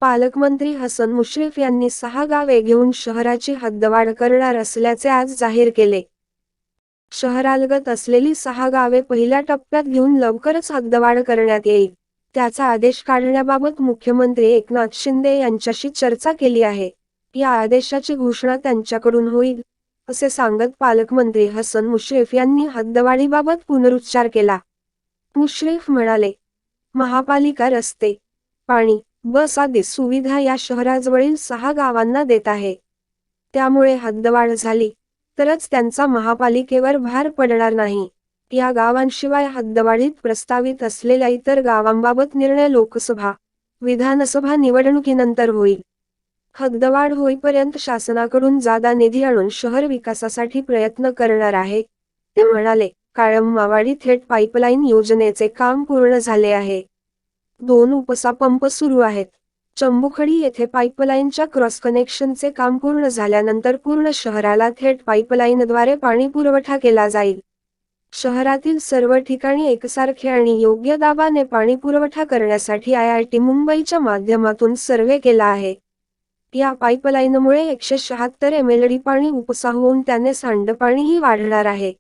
पालकमंत्री हसन मुश्रीफ यांनी 6 गावे घेऊन शहराची हद्दवाढ करणार असल्याचे आज जाहीर केले. शहरालगत असलेली 6 गावे पहिल्या टप्प्यात घेऊन लवकरच हद्दवाढ करण्यात येईल. त्याचा आदेश काढण्याबाबत मुख्यमंत्री एकनाथ शिंदे यांच्याशी चर्चा केली आहे. या आदेशाची घोषणा त्यांच्याकडून होईल, असे सांगत पालकमंत्री हसन मुश्रीफ यांनी हद्दवाढीबाबत पुनरुच्चार केला. मुश्रीफ म्हणाले, महापालिका रस्ते, पाणी, बस आदी सुविधा या शहराजवळील 6 गावांना देत आहे. त्यामुळे हद्दवाढ झाली तरच त्यांचा महापालिकेवर भार पडणार नाही. या गावांशिवाय हद्दवाढीत प्रस्तावित असलेल्या इतर गावांबाबत निर्णय लोकसभा, विधानसभा निवडणुकीनंतर होईल. हद्दवाढ होईपर्यंत शासनाकडून जादा निधी आणून शहर विकासासाठी प्रयत्न करणार आहे, ते म्हणाले. काळंबावाडी थेट पाईपलाईन योजनेचे काम पूर्ण झाले आहे. 2 उपसा पंप सुरू आहेत. चंबुखडी येथे पाईपलाईनच्या क्रॉस कनेक्शनचे काम पूर्ण झाल्यानंतर पूर्ण शहराला थेट पाईपलाईनद्वारे पाणी पुरवठा केला जाईल. शहरातील सर्व ठिकाणी एकसारखे आणि योग्य दाबाने पाणी पुरवठा करण्यासाठी IIT मुंबईच्या माध्यमातून सर्व्हे केला आहे. या पाईपलाईनमुळे 176 MLD पाणी उपसा होऊन त्याने सांडपाणीही वाढणार आहे.